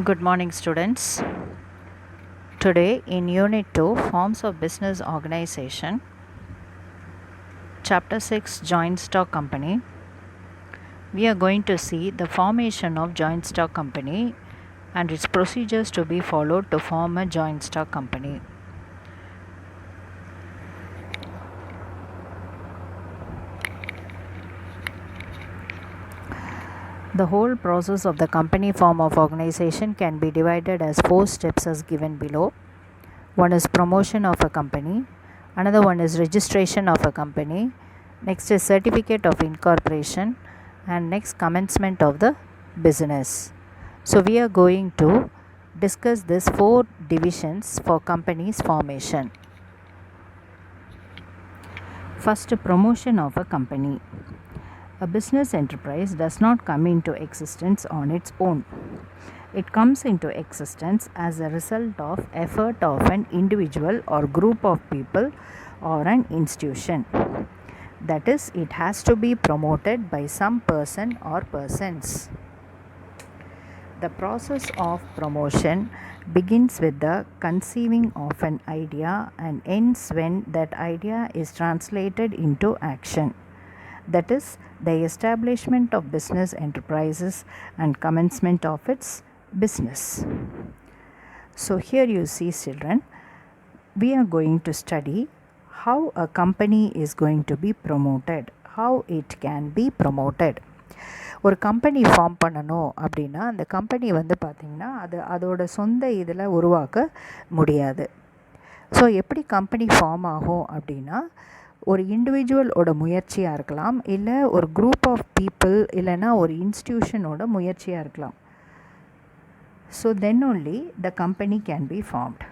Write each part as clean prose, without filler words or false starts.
Good morning, students. Today, in Unit 2, Forms of Business Organization, Chapter 6, Joint Stock Company, we are going to see the formation of joint stock company and its procedures to be followed to form a joint stock company. The whole process of the company form of organization can be divided as 4 steps as given below. One is promotion of a company, another one is registration of a company, next is certificate of incorporation, and next commencement of the business. So we are going to discuss these 4 divisions for company's formation. First, promotion of a company. A business enterprise does not come into existence on its own. It comes into existence as a result of effort of an individual or group of people or an institution. That is, it has to be promoted by some person or persons. The process of promotion begins with the conceiving of an idea and ends when that idea is translated into action. That is, the establishment of business enterprises and commencement of its business. So here you see, children, we are going to study how a company is going to be promoted, how it can be promoted. ஒரு company form பண்ணணும் அப்படின்னா அந்த company பார்த்திங்கன்னா அதோட சொந்த இதில் உருவாக்க முடியாது. ஸோ எப்படி கம்பெனி ஃபார்ம் ஆகும் அப்படின்னா, ஒரு இண்டிவிஜுவலோட முயற்சியாக இருக்கலாம், இல்லை ஒரு குரூப் ஆஃப் பீப்புள், இல்லைன்னா ஒரு இன்ஸ்டியூஷனோட முயற்சியாக இருக்கலாம். So then only the company can be formed.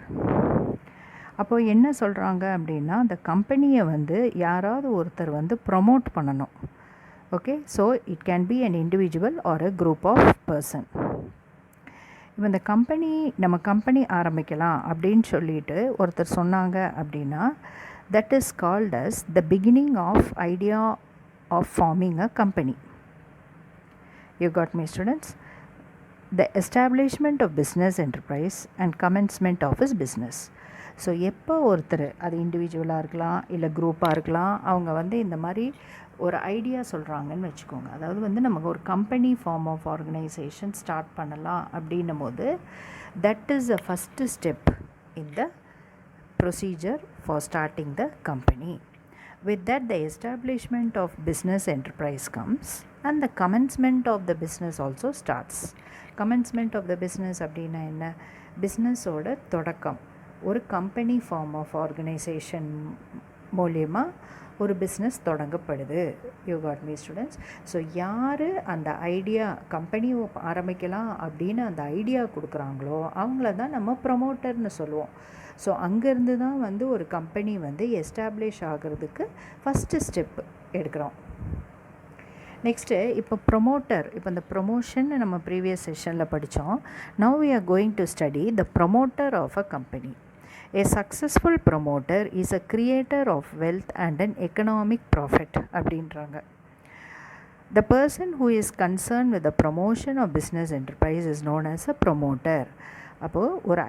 அப்போது என்ன சொல்கிறாங்க அப்படின்னா, அந்த கம்பெனியை யாராவது ஒருத்தர் ப்ரொமோட் பண்ணணும். Okay, so it can be an individual or a group of person. இப்போ இந்த நம்ம கம்பெனி ஆரம்பிக்கலாம் அப்படின்னு சொல்லிட்டு ஒருத்தர் சொன்னாங்க அப்படின்னா, that is called as the beginning of idea of forming a company. You got me, students? The establishment of business enterprise and commencement of his business. So எப்போ ஒருத்தர், அது இண்டிவிஜுவலாக இருக்கலாம், இல்லை குரூப்பாக இருக்கலாம், அவங்க இந்த மாதிரி ஒரு ஐடியா சொல்கிறாங்கன்னு வச்சுக்கோங்க. அதாவது நமக்கு ஒரு company form of organisation start பண்ணலாம் அப்படின்னும் போது, that is a first step in the procedure for starting the company. With that, the establishment of business enterprise comes and the commencement of the business also starts. Commencement of the business அப்படின்னா என்ன? பிஸ்னஸோட தொடக்கம். ஒரு company form of organisation மூலயமா ஒரு business தொடங்கப்படுது. You got me, students? So யார் அந்த idea company ஆரம்பிக்கலாம் அப்படின்னு அந்த ஐடியா கொடுக்குறாங்களோ அவங்கள தான் நம்ம ப்ரொமோட்டர்னு சொல்லுவோம். ஸோ அங்கேருந்து தான் ஒரு கம்பெனி எஸ்டாப்ளிஷ் ஆகிறதுக்கு ஃபஸ்ட்டு ஸ்டெப் எடுக்கிறோம். நெக்ஸ்ட்டு இப்போ ப்ரொமோட்டர், இப்போ இந்த ப்ரொமோஷன் நம்ம ப்ரீவியஸ் செஷனில் படித்தோம். Now we are going to study the promoter of a company. A successful promoter is a creator of wealth and an economic profit அப்படின்றாங்க. The person who is concerned with the promotion of business enterprise is known as a promoter. அப்போது ஒரு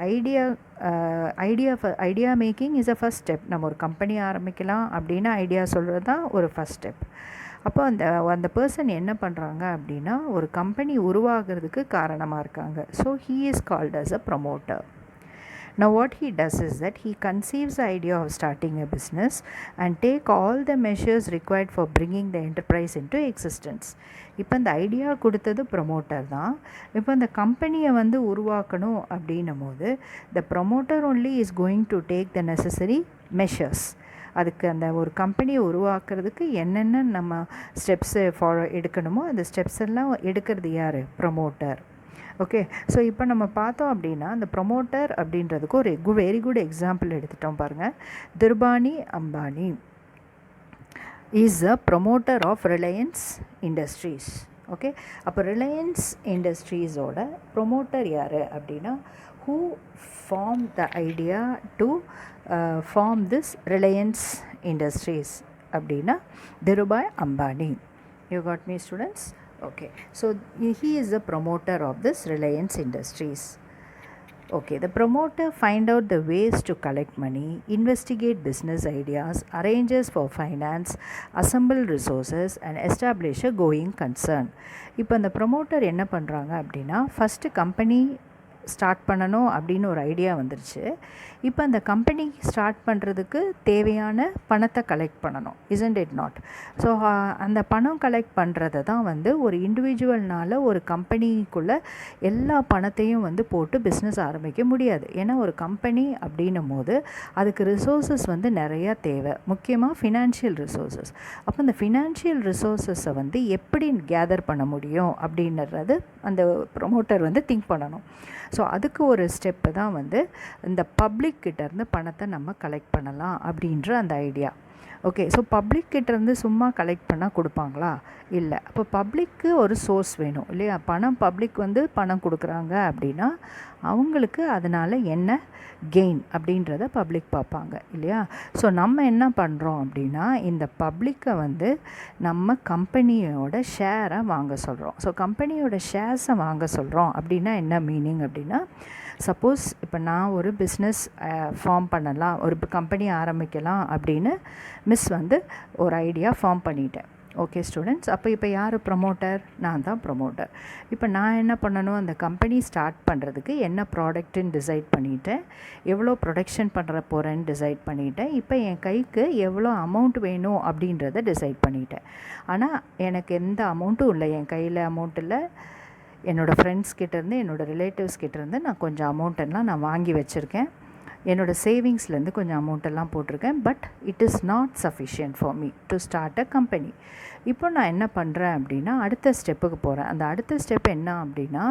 idea making is a first step. நம்ம ஒரு company ஆரம்பிக்கலாம் அப்படின்னா idea சொல்கிறது தான் ஒரு ஃபஸ்ட் ஸ்டெப். அப்போ அந்த பர்சன் என்ன பண்ணுறாங்க அப்படின்னா, ஒரு கம்பெனி உருவாகிறதுக்கு காரணமாக இருக்காங்க. So he is called as a promoter. Now what he does is that he conceives the idea of starting a business and take all the measures required for bringing the enterprise into existence. இப்போ இந்த idea கொடுத்தது promoter தான். இப்போ இந்த கம்பெனியை உருவாக்கணும் அப்படின்னும் போது the promoter only is going to take the necessary measures. அதுக்கு அந்த ஒரு கம்பெனியை உருவாக்குறதுக்கு என்னென்ன நம்ம ஸ்டெப்ஸு எடுக்கணுமோ அந்த ஸ்டெப்ஸ் எல்லாம் எடுக்கிறது யார்? ப்ரொமோட்டர். ஓகே, ஸோ இப்போ நம்ம பார்த்தோம் அப்படின்னா அந்த ப்ரொமோட்டர் அப்படின்றதுக்கு ஒரு வெரி குட் எக்ஸாம்பிள் எடுத்துட்டோம் பாருங்கள். Dhirubhai Ambani is a promoter of Reliance Industries. Okay, அப்போ ரிலையன்ஸ் இண்டஸ்ட்ரீஸோட ப்ரொமோட்டர் யார் அப்படின்னா, who form the idea to form this Reliance Industries அப்படின்னா Dhirubhai Ambani. You got me, students? Okay, so he is the promoter of this Reliance Industries. Okay, the promoter find out the ways to collect money, investigate business ideas, arranges for finance, assemble resources and establish a going concern. இப்போ அந்த promoter என்ன பண்ணுறாங்க அப்படின்னா, first company start பண்ணணும் அப்படின்னு ஒரு idea வந்துருச்சு. இப்போ அந்த கம்பெனி ஸ்டார்ட் பண்ணுறதுக்கு தேவையான பணத்தை கலெக்ட் பண்ணணும், isn't it not? ஸோ அந்த பணம் கலெக்ட் பண்ணுறதை தான் வந்து ஒரு இண்டிவிஜுவல்னால் ஒரு கம்பெனிக்குள்ளே எல்லா பணத்தையும் வந்து போட்டு பிஸ்னஸ் ஆரம்பிக்க முடியாது. ஏன்னா ஒரு கம்பெனி அப்படின்னும் போது அதுக்கு ரிசோர்ஸஸ் வந்து நிறையா தேவை, முக்கியமாக ஃபினான்ஷியல் ரிசோர்ஸஸ். அப்போ அந்த ஃபினான்ஷியல் ரிசோர்ஸஸை வந்து எப்படி கேதர் பண்ண முடியும் அப்படின்றது அந்த ப்ரொமோட்டர் வந்து திங்க் பண்ணணும். ஸோ அதுக்கு ஒரு ஸ்டெப்பு தான் வந்து இந்த பப்ளிக் கிட்டேருந்து பணத்தை நம்ம கலெக்ட் பண்ணலாம் அப்படின்ற அந்த ஐடியா. ஓகே, ஸோ பப்ளிக் கிட்டேருந்து சும்மா கலெக்ட் பண்ணால் கொடுப்பாங்களா? இல்லை. அப்போ பப்ளிக்கு ஒரு சோர்ஸ் வேணும் இல்லையா? பப்ளிக் வந்து பணம் கொடுக்குறாங்க அப்படின்னா அவங்களுக்கு அதனால் என்ன கெயின் அப்படின்றத பப்ளிக் பார்ப்பாங்க இல்லையா? ஸோ நம்ம என்ன பண்ணுறோம் அப்படின்னா, இந்த பப்ளிக்கை வந்து நம்ம கம்பெனியோட ஷேரை வாங்க சொல்கிறோம். ஸோ கம்பெனியோட ஷேர்ஸை வாங்க சொல்கிறோம் அப்படின்னா என்ன மீனிங் அப்படின்னா, சப்போஸ் இப்போ நான் ஒரு பிஸ்னஸ் ஃபார்ம் பண்ணலாம், ஒரு கம்பெனி ஆரம்பிக்கலாம் அப்படின்னு மிஸ் வந்து ஒரு ஐடியா ஃபார்ம் பண்ணிட்டேன். ஓகே ஸ்டூடெண்ட்ஸ், அப்போ இப்போ யார் ப்ரொமோட்டர்? நான் தான் ப்ரொமோட்டர். இப்போ நான் என்ன பண்ணணும், அந்த கம்பெனி ஸ்டார்ட் பண்ணுறதுக்கு என்ன ப்ராடக்ட்டுன்னு டிசைட் பண்ணிவிட்டேன், எவ்வளோ ப்ரொடக்ஷன் பண்ணுற போகிறேன்னு டிசைட் பண்ணிவிட்டேன். இப்போ என் கைக்கு எவ்வளோ அமௌண்ட் வேணும் அப்படின்றத டிசைட் பண்ணிட்டேன். ஆனால் எனக்கு எந்த அமௌண்ட்டும் இல்லை, என் கையில் அமௌண்ட் இல்லை. என்னோடய ஃப்ரெண்ட்ஸ் கிட்டேருந்து, என்னோடய ரிலேட்டிவ்ஸ் கிட்டேருந்து நான் கொஞ்சம் அமௌண்ட்டெல்லாம் நான் வாங்கி வச்சுருக்கேன். என்னோடய சேவிங்ஸ்லேருந்து கொஞ்சம் அமௌண்ட்டெல்லாம் போட்டிருக்கேன். But it is not sufficient for me to start a company. இப்போ நான் என்ன பண்ணுறேன் அப்படின்னா, அடுத்த ஸ்டெப்புக்கு போகிறேன். அந்த அடுத்த ஸ்டெப் என்ன அப்படின்னா,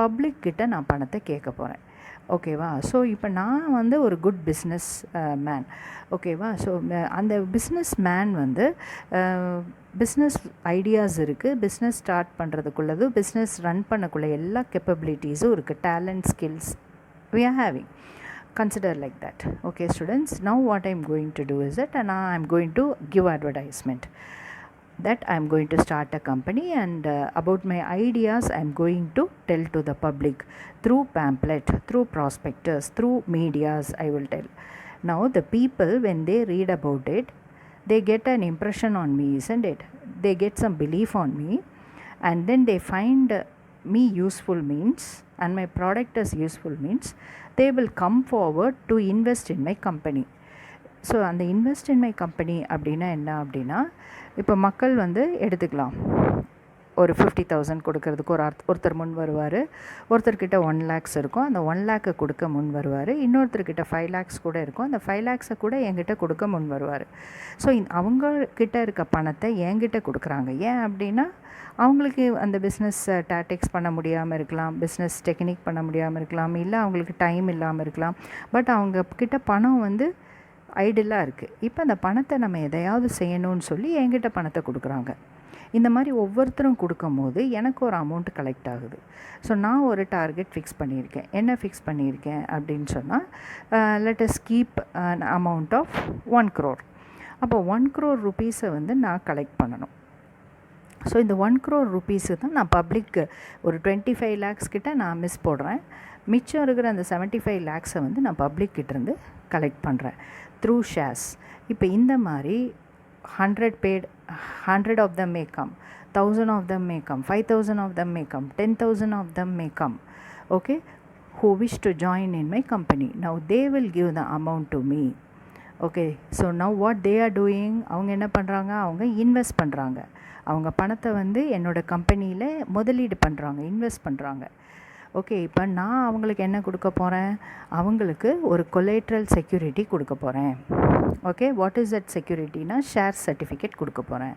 பப்ளிக் கிட்ட நான் பணத்தை கேட்க போகிறேன். ஓகேவா? ஸோ இப்போ நான் வந்து ஒரு குட் பிஸ்னஸ் மேன். ஓகேவா? ஸோ அந்த பிஸ்னஸ் மேன் வந்து பிஸ்னஸ் ஐடியாஸ் இருக்குது, பிஸ்னஸ் ஸ்டார்ட் பண்ணுறதுக்குள்ளது, பிஸ்னஸ் ரன் பண்ணக்குள்ள எல்லா கேப்பபிலிட்டிஸும் இருக்குது, talent, skills we are having. Consider like that. Okay students, now what I am going to do is that I am going to give advertisement that I am going to start a company, and about my ideas I am going to tell to the public through pamphlet, through prospectus, through medias I will tell. Now the people, when they read about it, they get an impression on me, isn't it? They get some belief on me, and then they find me useful means, and my product is useful means, they will come forward to invest in my company. So அந்த invest in my company அப்படின்னா என்ன அப்படின்னா, இப்போ மக்கள் வந்து எடுத்துக்கலாம், ஒரு 50,000 கொடுக்கறதுக்கு ஒருத்தர் முன் வருவார். ஒருத்தர்கிட்ட 1 lakhs இருக்கும், அந்த 1 lakh கொடுக்க முன் வருவார். இன்னொருத்தர்கிட்ட 5 lakhs கூட இருக்கும், அந்த 5 lakhs கூட என்கிட்ட கொடுக்க முன் வருவார். ஸோ அவங்கக்கிட்ட இருக்க பணத்தை என்கிட்ட கொடுக்குறாங்க. ஏன் அப்படின்னா, அவங்களுக்கு அந்த பிஸ்னஸ் டாக்டிக்ஸ் பண்ண முடியாமல் இருக்கலாம், பிஸ்னஸ் டெக்னிக் பண்ண முடியாமல் இருக்கலாம், இல்லை அவங்களுக்கு டைம் இல்லாமல் இருக்கலாம். பட் அவங்கக்கிட்ட பணம் வந்து ஐடியலாக இருக்குது. இப்போ அந்த பணத்தை நம்ம எதையாவது செய்யணும்னு சொல்லி என்கிட்ட பணத்தை கொடுக்குறாங்க. இந்த மாதிரி ஒவ்வொருத்தரும் கொடுக்கும் போது எனக்கு ஒரு அமௌண்ட் கலெக்ட் ஆகுது. ஸோ நான் ஒரு டார்கெட் ஃபிக்ஸ் பண்ணியிருக்கேன். என்ன ஃபிக்ஸ் பண்ணியிருக்கேன் அப்படின்னு சொன்னால், let us keep an amount of 1 crore. அப்போ 1 crore rupees-ஐ வந்து நான் கலெக்ட் பண்ணணும். ஸோ இந்த 1 crore rupees தான் நான் பப்ளிக்கு ஒரு 25 lakhs கிட்ட நான் மிஸ் போடுறேன். மிச்சம் இருக்கிற அந்த 75 lakhs-ஐ வந்து நான் பப்ளிக் கிட்டேருந்து கலெக்ட் பண்ணுறேன் த்ரூ ஷேர்ஸ். இப்போ இந்த மாதிரி 100 paid, 100 of them may come, 1,000 of them may come, 5,000 of them may come, 10,000 of them may come, okay, who wish to join in my company. Now they will give the amount to me. Okay, so now what they are doing, அவங்க என்ன பண்ணுறாங்க, அவங்க invest பண்ணுறாங்க. அவங்க பணத்தை வந்து என்னோடய கம்பெனியில் முதலீடு பண்ணுறாங்க, இன்வெஸ்ட் பண்ணுறாங்க. ஓகே, இப்போ நான் அவங்களுக்கு என்ன கொடுக்க போகிறேன், அவங்களுக்கு ஒரு கொலேட்ரல் செக்யூரிட்டி கொடுக்க போகிறேன். ஓகே, வாட் இஸ் தட் செக்யூரிட்டினா, ஷேர் சர்டிஃபிகேட் கொடுக்க போகிறேன்.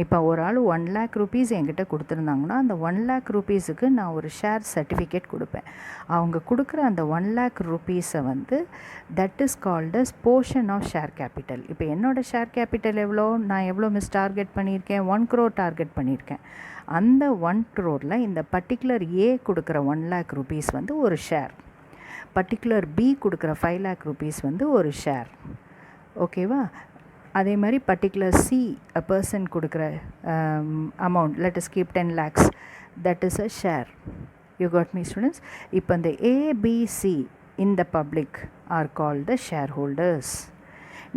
இப்போ ஒரு ஆள் 1 lakh rupees என்கிட்ட கொடுத்துருந்தாங்கன்னா, அந்த 1 lakh rupees-க்கு நான் ஒரு ஷேர் சர்டிஃபிகேட் கொடுப்பேன். அவங்க கொடுக்குற அந்த 1 lakh rupees-ஐ வந்து that is called as portion of share capital. இப்போ என்னோடய ஷேர் கேபிட்டல் எவ்வளோ, நான் எவ்வளோ டார்கெட் பண்ணியிருக்கேன், 1 crore டார்கெட் பண்ணியிருக்கேன். அந்த 1 crore-ல இந்த பர்டிகுலர் ஏ கொடுக்குற 1 lakh rupees வந்து ஒரு ஷேர், பர்டிகுலர் பி கொடுக்குற 5 lakh rupees வந்து ஒரு ஷேர். ஓகேவா? அதே மாதிரி பர்டிகுலர் சி அ பர்சன் கொடுக்குற amount, let us keep 10 lakhs, that is a share. You got me students? இப்போ இந்த ABC in the public are called the shareholders.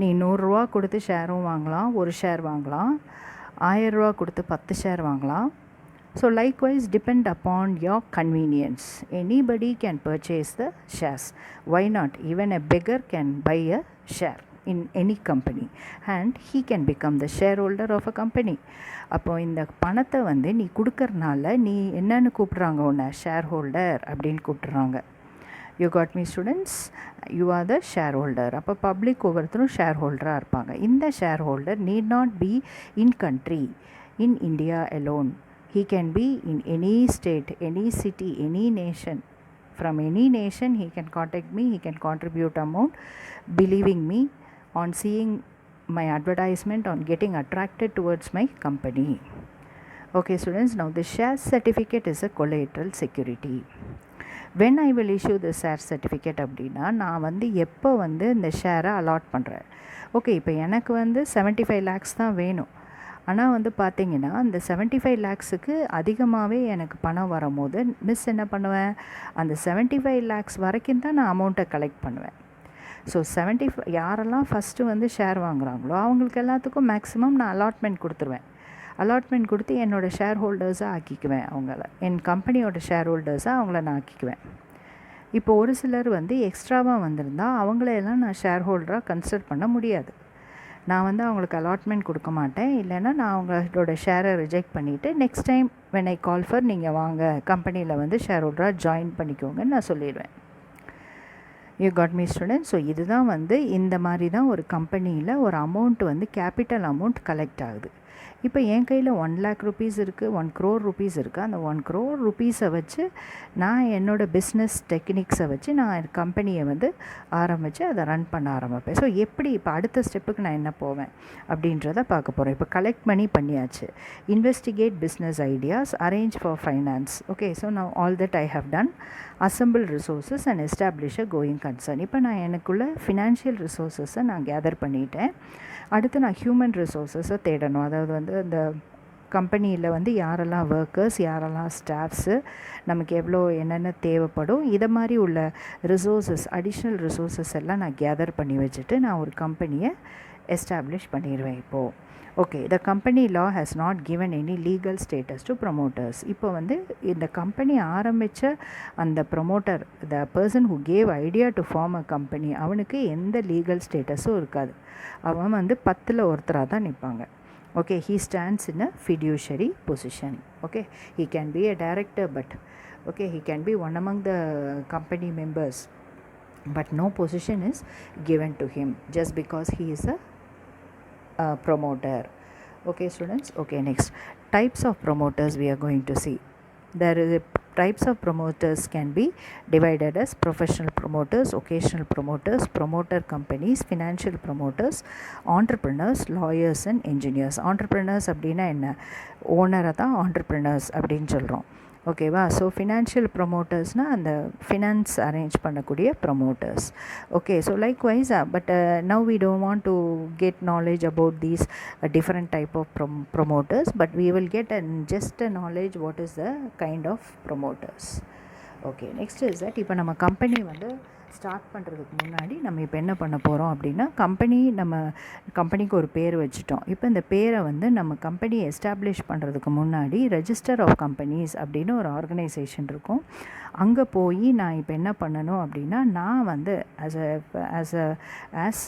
நீ 100 ரூபா கொடுத்து ஷேரும் வாங்கலாம், ஒரு ஷேர் வாங்கலாம். 1000 ரூபா கொடுத்து 10 ஷேர் வாங்கலாம். So likewise, depend upon your convenience. Anybody can purchase the shares. Why not? Even a beggar can buy a share in any company and he can become the shareholder of a company. அப்போ இந்த பணத்தை வந்து நீ கொடுக்கறனால நீ என்னன்னு கூப்பிட்றாங்க, உன்னை share holder அப்படின்னு கூப்பிட்றாங்க. You got me students? You are the shareholder. அப்போ பப்ளிக் ஒவ்வொருத்தரும் ஷேர் ஹோல்டராக இருப்பாங்க. இந்த shareholder need not be in country, in India alone. He can be in any state, any city, any nation. From any nation he can contact me, he can contribute amount, believing me, on seeing my advertisement, on getting attracted towards my company. Okay students, now the share certificate is a collateral security. When I will issue the share certificate அப்படின்னா நான் வந்து எப்போ வந்து இந்த ஷேரை allot பண்ணுறேன். Okay, இப்போ எனக்கு வந்து 75 lakhs தான் வேணும். ஆனால் வந்து பார்த்திங்கன்னா அந்த 75 lakhsக்கு அதிகமாகவே எனக்கு பணம் வரும்போது என்ன பண்ணுவேன், அந்த 75 lakhs வரைக்கும் தான் நான் அமௌண்ட்டை கலெக்ட் பண்ணுவேன். ஸோ 75 யாரெல்லாம் ஃபஸ்ட்டு வந்து ஷேர் வாங்குகிறாங்களோ அவங்களுக்கு எல்லாத்துக்கும் மேக்ஸிமம் நான் அலாட்மெண்ட் கொடுத்துருவேன். அலாட்மெண்ட் கொடுத்து என்னோடய ஷேர் ஹோல்டர்ஸாக ஆக்கிக்குவேன். அவங்கள என் கம்பெனியோட ஷேர் ஹோல்டர்ஸாக அவங்கள நான் ஆக்கிக்குவேன். இப்போ ஒரு சிலர் வந்து எக்ஸ்ட்ராவாக வந்திருந்தால் அவங்களையெல்லாம் நான் ஷேர் ஹோல்டராக கன்சிடர் பண்ண முடியாது. நான் வந்து அவங்களுக்கு அலாட்மெண்ட் கொடுக்க மாட்டேன். இல்லைன்னா நான் அவங்களோட ஷேரை ரிஜெக்ட் பண்ணிவிட்டு next time when I call for நீங்கள் வாங்க கம்பெனியில் வந்து ஷேர் ஹோல்டராக ஜாயின் பண்ணிக்கோங்கன்னு நான் சொல்லிடுவேன். You got me student? So இதுதான் வந்து இந்த மாதிரி தான் ஒரு கம்பெனியில் ஒரு அமௌண்ட் வந்து கேபிட்டல் அமௌண்ட் கலெக்ட் ஆகுது. இப்போ என் கையில் 1 lakh rupees இருக்குது, 1 crore rupees இருக்குது. அந்த 1 crore rupees-ஐ வச்சு நான் என்னோடய பிஸ்னஸ் டெக்னிக்ஸை வச்சு நான் கம்பெனியை வந்து ஆரம்பித்து அதை ரன் பண்ண ஆரம்பிப்பேன். ஸோ எப்படி இப்போ அடுத்த ஸ்டெப்புக்கு நான் என்ன போவேன் அப்படின்றத பார்க்க போகிறோம். இப்போ கலெக்ட் மணி பண்ணியாச்சு, investigate business ideas, arrange for finance. Okay, so நான் all that I have done, assemble resources and establish a going concern. இப்போ நான் எனக்குள்ள ஃபினான்ஷியல் ரிசோர்ஸஸை நான் கேதர் பண்ணிட்டேன். அடுத்து நான் ஹியூமன் ரிசோர்ஸஸை தேடணும். அதாவது வந்து இந்த கம்பெனியில் வந்து யாரெல்லாம் ஒர்க்கர்ஸ், யாரெல்லாம் ஸ்டாஃப்ஸு, நமக்கு எவ்வளோ என்னென்ன தேவைப்படும், இதை மாதிரி உள்ள ரிசோர்ஸஸ், அடிஷ்னல் ரிசோர்ஸஸ் எல்லாம் நான் கேதர் பண்ணி வச்சுட்டு நான் ஒரு கம்பெனியை எஸ்டாப்ளிஷ் பண்ணிடுவேன். இப்போது okay, the company law has not given any legal status to promoters. இப்போ வந்து இந்த கம்பெனி ஆரம்பித்த அந்த promoter, the person who gave idea to form a company, அவனுக்கு எந்த லீகல் ஸ்டேட்டஸும் இருக்காது. அவன் வந்து 10ல் ஒருத்தராக தான் நிற்பாங்க. Okay, he stands in a fiduciary position. Okay, he can be a director, but okay, he can be one among the company members, but no position is given to him just because he is a promoter. Okay students, okay, next types of promoters we are going to see. There is a types of promoters can be divided as professional promoters, occasional promoters, promoter companies, financial promoters, entrepreneurs, lawyers and engineers. Entrepreneurs அப்படின்னா என்ன, ஓனரை தான் entrepreneurs அப்படின்னு சொல்கிறோம். ஓகேவா? So financial ப்ரொமோட்டர்ஸ்னால் அந்த finance arrange பண்ணக்கூடிய promoters. Okay, so likewise but now we don't want to get knowledge about these different type of promoters, but we will get just a knowledge what is the kind of promoters. Okay, next is that இப்போ நம்ம company வந்து start பண்ணுறதுக்கு முன்னாடி நம்ம இப்போ என்ன பண்ண போகிறோம் அப்படின்னா, நம்ம கம்பெனிக்கு ஒரு பேர் வச்சுட்டோம். இப்போ இந்த பேரை வந்து நம்ம கம்பெனி எஸ்டாப்ளிஷ் பண்ணுறதுக்கு முன்னாடி ரெஜிஸ்டர் ஆஃப் கம்பெனிஸ் அப்படின்னு ஒரு ஆர்கனைசேஷன் இருக்கும். அங்கே போய் நான் இப்போ என்ன பண்ணணும் அப்படின்னா, நான் வந்து as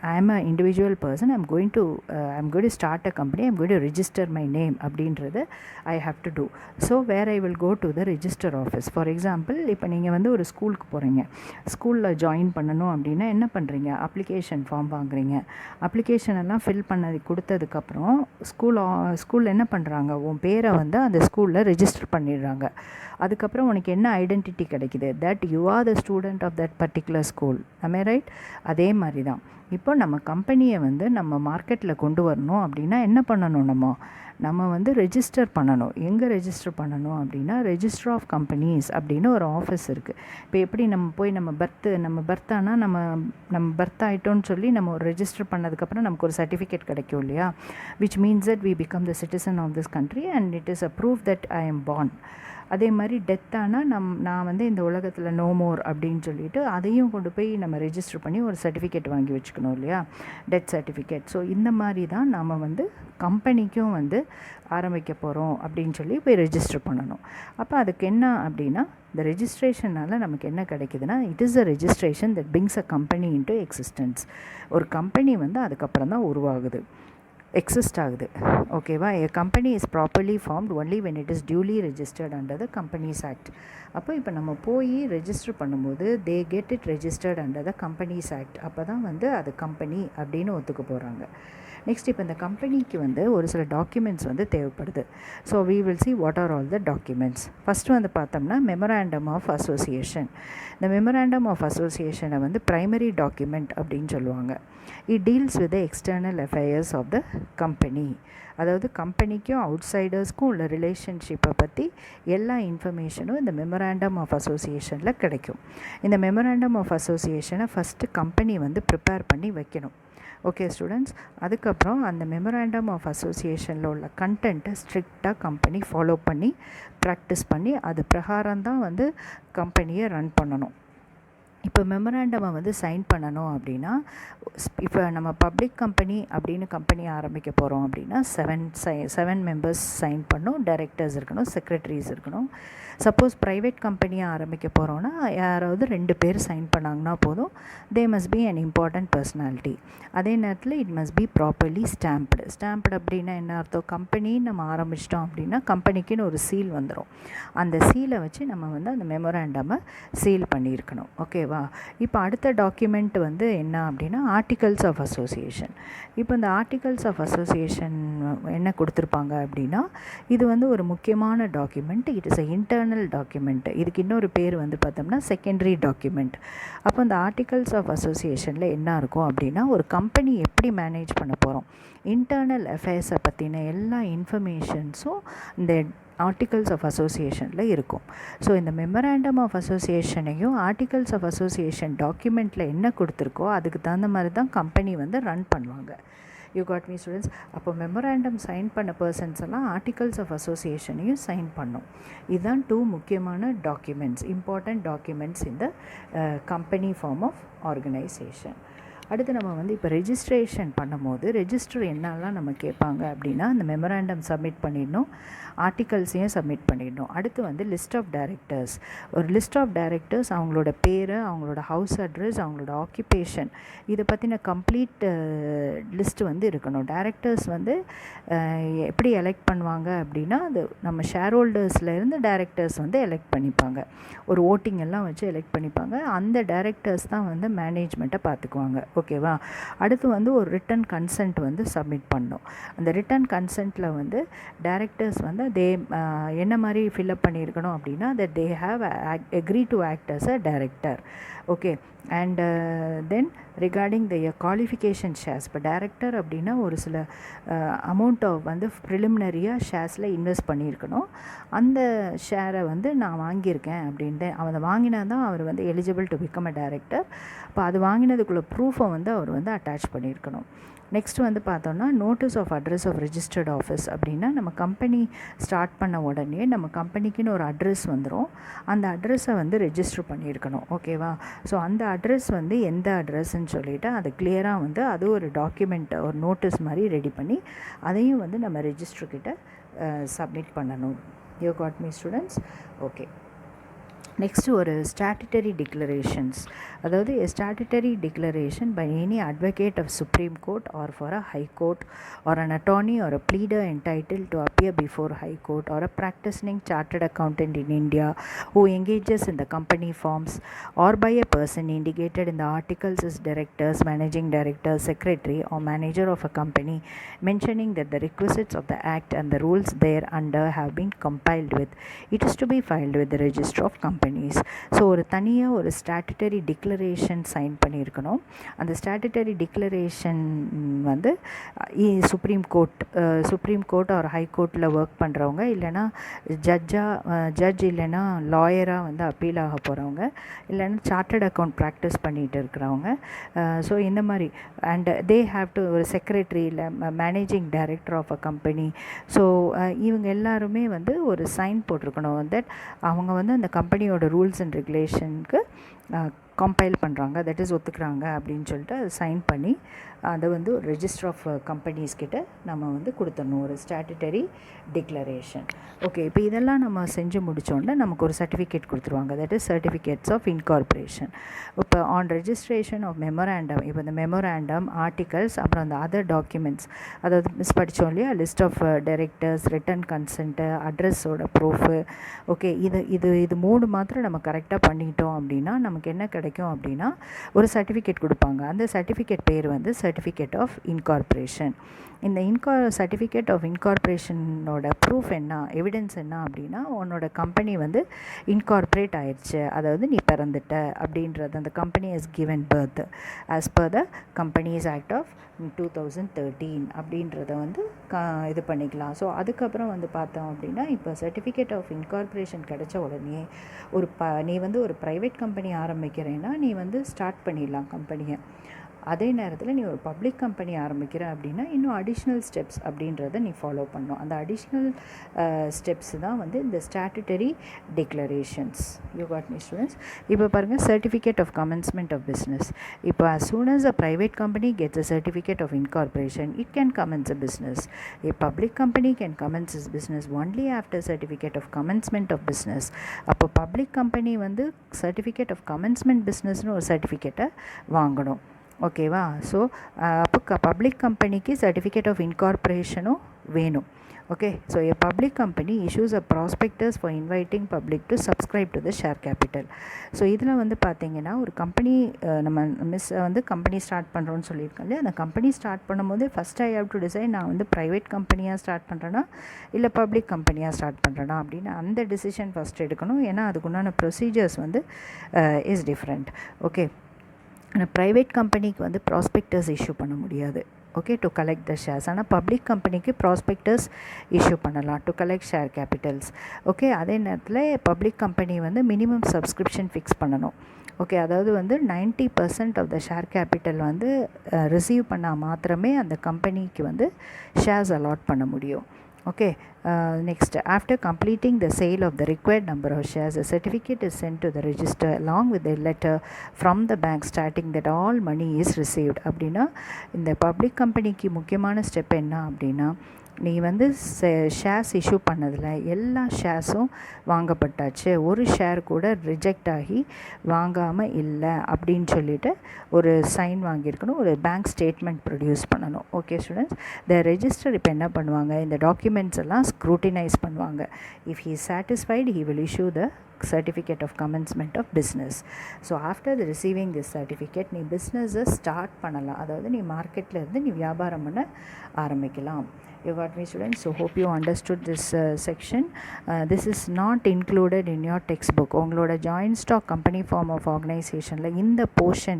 I am an individual person, I'm going to start a company, I'm going to register my name அப்படின்றது I have to do. So where I will go to the register office. For example, இப்போ நீங்கள் வந்து ஒரு ஸ்கூலுக்கு போகிறீங்க, ஸ்கூலில் join பண்ணணும் அப்படின்னா என்ன பண்ணுறீங்க, அப்ளிகேஷன் ஃபார்ம் வாங்குறீங்க. அப்ளிகேஷன் எல்லாம் ஃபில் பண்ணது கொடுத்ததுக்கப்புறம் ஸ்கூலில் என்ன பண்ணுறாங்க, உன் பேரை வந்து அந்த ஸ்கூலில் ரெஜிஸ்டர் பண்ணிடுறாங்க. அதுக்கப்புறம் உனக்கு என்ன ஐடென்டிட்டி கிடைக்கிது, that you are the student of that particular school. am I right? அதே மாதிரி தான் இப்போ நம்ம கம்பெனியை வந்து நம்ம மார்க்கெட்டில் கொண்டு வரணும் அப்படின்னா என்ன பண்ணணும், நம்ம வந்து ரெஜிஸ்டர் பண்ணணும். எங்கே ரெஜிஸ்டர் பண்ணணும் அப்படின்னா, ரெஜிஸ்டர் ஆஃப் கம்பெனிஸ் அப்படின்னு ஒரு ஆஃபீஸ் இருக்குது. இப்போ எப்படி நம்ம போய் நம்ம பர்த் ஆனால் நம்ம பர்த் ஆகிட்டோன்னு சொல்லி நம்ம ஒரு ரெஜிஸ்டர் பண்ணதுக்கப்புறம் நமக்கு ஒரு சர்டிஃபிகேட் கிடைக்கும் இல்லையா, which means that we become the citizen of this country and it is a proof that I am born. அதே மாதிரி டெத் ஆனால் நான் வந்து இந்த உலகத்தில் நோ மோர் அப்படின்னு சொல்லிட்டு அதையும் கொண்டு போய் நம்ம ரெஜிஸ்டர் பண்ணி ஒரு சர்டிஃபிகேட் வாங்கி வச்சுக்கணும் இல்லையா, டெத் சர்டிஃபிகேட். ஸோ இந்த மாதிரி தான் நம்ம வந்து கம்பெனிக்கும் வந்து ஆரம்பிக்க போகிறோம் அப்படின்னு சொல்லி போய் ரெஜிஸ்டர் பண்ணணும். அப்போ அதுக்கு என்ன அப்படின்னா, இந்த ரெஜிஸ்ட்ரேஷனால் நமக்கு என்ன கிடைக்குதுன்னா, it is a registration that brings a company into existence. ஒரு கம்பெனி வந்து அதுக்கப்புறம் தான் உருவாகுது, எக்ஸிஸ்ட் ஆகுது. ஓகேவா? a company is properly formed only when it is duly registered under the Companies Act. அப்போ இப்போ நம்ம போய் ரெஜிஸ்டர் பண்ணும்போது they get it registered under the Companies Act. அப்போ தான் வந்து அது கம்பெனி அப்படின்னு ஒத்துக்க போகிறாங்க. நெக்ஸ்ட் இப்போ இந்த கம்பெனிக்கு வந்து ஒரு சில டாக்குமெண்ட்ஸ் வந்து தேவைப்படுது. So we will see what are all the documents. First வந்து பார்த்தோம்னா மெமராண்டம் ஆஃப் அசோசியேஷன். இந்த மெமராண்டம் ஆஃப் அசோசியேஷனை வந்து ப்ரைமரி டாக்குமெண்ட் அப்படின்னு சொல்லுவாங்க. It deals with the external affairs of the company. அதாவது கம்பெனிக்கும் அவுட்சைடர்ஸ்க்கும் உள்ள ரிலேஷன்ஷிப்பை பற்றி எல்லா இன்ஃபர்மேஷனும் இந்த மெமராண்டம் ஆஃப் அசோசியேஷனில் கிடைக்கும். இந்த மெமராண்டம் ஆஃப் அசோசியேஷனை ஃபஸ்ட்டு கம்பெனி வந்து ப்ரிப்பேர் பண்ணி வைக்கணும். ஓகே ஸ்டூடெண்ட்ஸ், அதுக்கப்புறம் அந்த மெமராண்டம் ஆஃப் அசோசியேஷனில் உள்ள கண்டென்ட்டை ஸ்ட்ரிக்டாக கம்பெனி ஃபாலோ பண்ணி ப்ராக்டிஸ் பண்ணி அது பிரகாரம் தான் வந்து கம்பெனியை ரன் பண்ணணும். இப்போ மெமராண்டமை வந்து சைன் பண்ணணும் அப்படின்னா, இப்போ நம்ம பப்ளிக் கம்பெனி அப்படின்னு கம்பெனி ஆரம்பிக்க போகிறோம் அப்படின்னா 7 மெம்பர்ஸ் சைன் பண்ணணும். டைரக்டர்ஸ் இருக்கணும், செக்ரட்டரிஸ் இருக்கணும். சப்போஸ் ப்ரைவேட் கம்பெனியாக ஆரம்பிக்க போகிறோன்னா யாராவது 2 பேர் சைன் பண்ணாங்கன்னா போதும். They must be an important personality. அதே நேரத்தில் it must be properly stamped அப்படின்னா என்ன அர்த்தம், கம்பெனின்னு நம்ம ஆரம்பிச்சிட்டோம் அப்படின்னா கம்பெனிக்குன்னு ஒரு சீல் வந்துடும். அந்த சீலை வச்சு நம்ம வந்து அந்த மெமராண்டமை சீல் பண்ணியிருக்கணும். ஓகேவா? இப்போ அடுத்த டாக்குமெண்ட் வந்து என்ன அப்படின்னா ஆர்டிகல்ஸ் ஆஃப் அசோசியேஷன். இப்போ இந்த ஆர்டிகல்ஸ் ஆஃப் அசோசியேஷன் என்ன கொடுத்துருப்பாங்க அப்படின்னா, இது வந்து ஒரு முக்கியமான document. It is a internal document. இதுக்கு இன்னொரு பேர் வந்து பார்த்தோம்னா செகண்டரி டாக்குமெண்ட். அப்போ இந்த ஆர்டிகல்ஸ் ஆஃப் அசோசியேஷனில் என்ன இருக்கும் அப்படின்னா, ஒரு கம்பெனி எப்படி மேனேஜ் பண்ண போகிறோம், இன்டர்னல் அஃபேர்ஸை பற்றின எல்லா இன்ஃபர்மேஷன்ஸும் இந்த ஆர்டிகல்ஸ் ஆஃப் அசோசியேஷனில் இருக்கும். ஸோ இந்த மெமராண்டம் ஆஃப் அசோசியேஷனையும் ஆர்டிகல்ஸ் ஆஃப் அசோசியேஷன் டாக்குமெண்ட்டில் என்ன கொடுத்துருக்கோ அதுக்கு தகுந்த மாதிரி தான் கம்பெனி வந்து ரன் பண்ணுவாங்க. You got me students? அப்போ மெமராண்டம் சைன் பண்ண பர்சன்ஸ் எல்லாம் ஆர்டிகல்ஸ் ஆஃப் அசோசியேஷனையும் சைன் பண்ணும். இதுதான் 2 முக்கியமான டாக்குமெண்ட்ஸ், இம்பார்ட்டண்ட் டாக்குமெண்ட்ஸ் இந்த கம்பெனி ஃபார்ம் ஆஃப் ஆர்கனைசேஷன். அடுத்து நம்ம வந்து இப்போ ரெஜிஸ்ட்ரேஷன் பண்ணும்போது ரெஜிஸ்டர் என்னெல்லாம் நம்ம கேட்பாங்க அப்படின்னா, அந்த மெமராண்டம் சப்மிட் பண்ணிடணும், ஆர்டிகல்ஸையும் சப்மிட் பண்ணிடணும். அடுத்து வந்து லிஸ்ட் ஆஃப் டைரக்டர்ஸ். ஒரு லிஸ்ட் ஆஃப் டைரக்டர்ஸ், அவங்களோட பேர், அவங்களோட ஹவுஸ் அட்ரஸ், அவங்களோட ஆக்குபேஷன், இதை பற்றின கம்ப்ளீட் லிஸ்ட்டு வந்து இருக்கணும். டைரக்டர்ஸ் வந்து எப்படி எலெக்ட் பண்ணுவாங்க அப்படின்னா, அது நம்ம ஷேர் ஹோல்டர்ஸ்லேருந்து டைரக்டர்ஸ் வந்து எலெக்ட் பண்ணிப்பாங்க. ஒரு ஓட்டிங் எல்லாம் வச்சு எலெக்ட் பண்ணிப்பாங்க. அந்த டைரக்டர்ஸ் தான் வந்து மேனேஜ்மெண்ட்டை பார்த்துக்குவாங்க. ஓகேவா? அடுத்து வந்து ஒரு ரிட்டன் கன்சென்ட் வந்து சப்மிட் பண்ணணும். அந்த ரிட்டன் கன்சென்ட்டில் வந்து டைரக்டர்ஸ் வந்து என்ன மாதிரி ஃபில்அப் பண்ணியிருக்கணும் அப்படின்னா, that they have agree to act as a director. Okay. And then regarding the qualification shares. இப்போ டைரக்டர் அப்படின்னா ஒரு சில அமௌண்ட்டை வந்து ப்ரிலிமினரியாக ஷேர்ஸில் இன்வெஸ்ட் பண்ணியிருக்கணும். அந்த ஷேரை வந்து நான் வாங்கியிருக்கேன் அப்படின்ட்டு அதை வாங்கினா தான் அவர் வந்து eligible to become a director. இப்போ அது வாங்கினதுக்குள்ள ப்ரூஃபை வந்து அவர் வந்து அட்டாச் பண்ணியிருக்கணும். நெக்ஸ்ட் வந்து பார்த்தோன்னா notice of address of registered office. அப்படின்னா நம்ம கம்பெனி ஸ்டார்ட் பண்ண உடனே நம்ம கம்பெனிக்குன்னு ஒரு அட்ரஸ் வந்துடும். அந்த அட்ரஸை வந்து ரெஜிஸ்டர் பண்ணியிருக்கணும். ஓகேவா? ஸோ அந்த அட்ரஸ் வந்து எந்த அட்ரஸ்ன்னு சொல்லிவிட்டு அது கிளியராக வந்து அது ஒரு டாக்குமெண்ட், ஒரு நோட்டீஸ் மாதிரி ரெடி பண்ணி அதையும் வந்து நம்ம ரெஜிஸ்டர்கிட்ட சப்மிட் பண்ணணும். You got me students? Okay. Next ஒரு ஸ்டாட்டுட்டரி டிக்ளரேஷன்ஸ். அதாவது a statutory declaration by any advocate of Supreme Court or for a High Court or an attorney or a pleader entitled to appear before High Court or a practicing chartered accountant in India who engages in the company forms or by a person indicated in the articles as directors, managing director, secretary or manager of a company, mentioning that the requisites of the act and the rules thereunder have been compiled with. It is to be filed with the Register of Companies. Companies. So ஒரு தனியாக ஒரு statutory declaration sign பண்ணியிருக்கணும். அந்த statutory declaration வந்து supreme court ஒரு high கோர்ட்டில் work பண்ணுறவங்க, இல்லைனா ஜட்ஜ் இல்லைனா லாயராக வந்து அப்பீல் ஆக போகிறவங்க, இல்லைன்னா சார்ட்டர்ட் அக்கௌண்ட் ப்ராக்டிஸ் பண்ணிகிட்டு இருக்கிறவங்க. ஸோ இந்த மாதிரி அண்ட் தே ஹாவ் டு ஒரு செக்ரட்டரி இல்லை managing director of a company. So இவங்க எல்லாருமே வந்து ஒரு சைன் போட்டிருக்கணும் தட் அவங்க வந்து அந்த கம்பெனியோட ரூல்ஸ் அண்ட் ரெகுலேஷனுக்கு கம்பைல் பண்ணுறாங்க, தட் இஸ் ஒத்துக்கிறாங்க அப்படின்னு சொல்லிட்டு அதை சைன் பண்ணி அதை வந்து ஒரு ரெஜிஸ்டர் ஆஃப் கம்பெனிஸ் கிட்ட நம்ம வந்து கொடுத்துடணும், ஒரு ஸ்டாட்டுட்டரி டிக்ளரேஷன். ஓகே, இப்போ இதெல்லாம் நம்ம செஞ்சு முடித்தோடனே நமக்கு ஒரு சர்டிஃபிகேட் கொடுத்துருவாங்க, that is certificates of incorporation. இப்போ ஆன் ரெஜிஸ்ட்ரேஷன் ஆஃப் மெமோராண்டம், இப்போ இந்த மெமோராண்டம் ஆர்டிகல்ஸ் அப்புறம் அந்த அதர் டாக்குமெண்ட்ஸ், அதாவது படித்தோம் இல்லையா, list of directors, written consent, அட்ரஸோட ப்ரூஃபு. ஓகே, இது 3 மாத்திரம் நம்ம கரெக்டாக பண்ணிட்டோம் அப்படின்னா நமக்கு என்ன கிடைக்கும் அப்படின்னா ஒரு சர்டிஃபிகேட் கொடுப்பாங்க. அந்த சர்டிஃபிகேட் பேர் வந்து சர்டிஃபிகேட் ஆஃப் இன்கார்பரேஷன். இந்த சர்டிஃபிகேட் ஆஃப் இன்கார்பரேஷனோட ப்ரூஃப் என்ன, எவிடன்ஸ் என்ன அப்படின்னா உன்னோட கம்பெனி வந்து இன்கார்பரேட் ஆயிடுச்சு, அதாவது நீ பிறந்துட்ட அப்படின்றது, அந்த company has given birth as per the companies act of 2013 அப்படின்றத வந்து இது பண்ணிக்கலாம். ஸோ அதுக்கப்புறம் வந்து பார்த்தோம் அப்படின்னா இப்போ சர்டிஃபிகேட் ஆஃப் இன்கார்பரேஷன் கிடைச்ச உடனே நீ வந்து ஒரு ப்ரைவேட் கம்பெனி ஆரம்பிக்கிறேன்னா நீ வந்து ஸ்டார்ட் பண்ணிடலாம் கம்பெனியை. அதே நேரத்தில் நீ ஒரு பப்ளிக் கம்பெனி ஆரம்பிக்கிற அப்படின்னா இன்னும் அடிஷ்னல் ஸ்டெப்ஸ் அப்படின்றத நீ ஃபாலோ பண்ணணும். அந்த அடிஷ்னல் ஸ்டெப்ஸ் தான் வந்து இந்த statutory declarations. You got me students? இப்போ பாருங்கள், certificate of commencement of business. இப்போ as soon as a private company gets a certificate of incorporation, it can commence a business. A public company can commence its business only after certificate of commencement of business. அப்போ public company வந்து certificate of commencement பிஸ்னஸ்னு ஒரு சர்டிஃபிகேட்டை வாங்கணும். ஓகேவா? So அப்போ public கம்பெனிக்கு certificate of இன்கார்பரேஷனும் வேணும். Okay, so a public company issues a prospectus for inviting public to subscribe to the share capital. So இதில் வந்து பார்த்திங்கன்னா ஒரு கம்பெனி நம்ம வந்து கம்பெனி ஸ்டார்ட் பண்ணுறோன்னு சொல்லியிருக்கோம் இல்லையா, அந்த கம்பெனி ஸ்டார்ட் பண்ணும்போது first I have to decide நான் வந்து ப்ரைவேட் கம்பெனியாக ஸ்டார்ட் பண்ணுறேன்னா இல்லை பப்ளிக் கம்பெனியாக ஸ்டார்ட் பண்ணுறேன்னா அப்படின்னு அந்த டிசிஷன் ஃபஸ்ட் எடுக்கணும். ஏன்னா அதுக்குண்டான ப்ரொசீஜர்ஸ் வந்து இஸ் டிஃப்ரெண்ட். ஓகே, ப்ரைவேட் கம்பெனிக்கு வந்து ப்ராஸ்பெக்டர்ஸ் இஷ்யூ பண்ண முடியாது, okay, to collect the shares. ஆனால் பப்ளிக் கம்பெனிக்கு ப்ராஸ்பெக்டர்ஸ் இஷ்யூ பண்ணலாம் to collect share Capitals. Okay, அதே நேரத்தில் பப்ளிக் கம்பெனி வந்து மினிமம் சப்ஸ்கிரிப்ஷன் ஃபிக்ஸ் பண்ணணும். ஓகே, அதாவது வந்து 90% ஆஃப் த ஷேர் கேபிட்டல் வந்து ரிசீவ் பண்ணால் மாத்திரமே அந்த கம்பெனிக்கு வந்து ஷேர்ஸ் அலாட் பண்ண முடியும். Okay, next, after completing the sale of the required number of shares, a certificate is sent to the register along with a letter from the bank stating that all money is received. அப்படின்னா இந்த public கம்பெனிக்கு முக்கியமான step என்ன அப்படின்னா, நீ வந்து shares issue பண்ணதில் எல்லா ஷேர்ஸும் வாங்கப்பட்டாச்சு, ஒரு ஷேர் கூட ரிஜெக்ட் ஆகி வாங்காமல் இல்லை அப்படின்னு சொல்லிட்டு ஒரு சைன் வாங்கியிருக்கணும், ஒரு பேங்க் ஸ்டேட்மெண்ட் ப்ரொடியூஸ் பண்ணணும். ஓகே ஸ்டூடெண்ட்ஸ், த ரெஜிஸ்டர் இப்போ என்ன பண்ணுவாங்க, இந்த டாக்குமெண்ட்ஸ் எல்லாம் ஸ்க்ரூட்டினைஸ் பண்ணுவாங்க. If he satisfied he will issue the certificate of commencement of business. So after the receiving this certificate நீ business ஸ்டார்ட் பண்ணலாம், அதாவது நீ மார்க்கெட்டில் இருந்து நீ வியாபாரம் பண்ண ஆரம்பிக்கலாம். You got me students? So hope you understood this section. This is not included in your textbook. உங்களோட joint stock company form of organizationல இந்த portion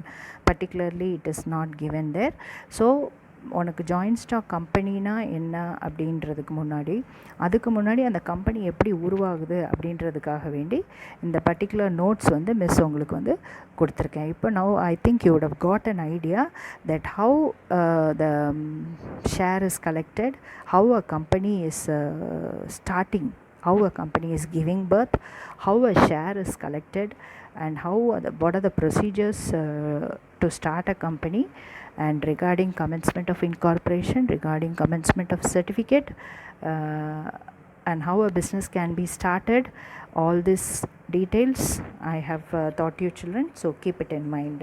particularly it is not given there. So உனக்கு ஜாயின்ட் ஸ்டாக் கம்பெனினா என்ன அப்படின்றதுக்கு முன்னாடி, அதுக்கு முன்னாடி அந்த company எப்படி உருவாகுது அப்படின்றதுக்காக வேண்டி இந்த பர்டிகுலர் நோட்ஸ் வந்து மிஸ் உங்களுக்கு வந்து கொடுத்துருக்கேன். இப்போ now I think you would have got an idea that how the share is collected, how a company is starting, how a company is giving birth, how a share is collected, and what are the procedures to start a company, and regarding commencement of incorporation, regarding commencement of certificate, and how a business can be started. All these details I have taught you children, so keep it in mind.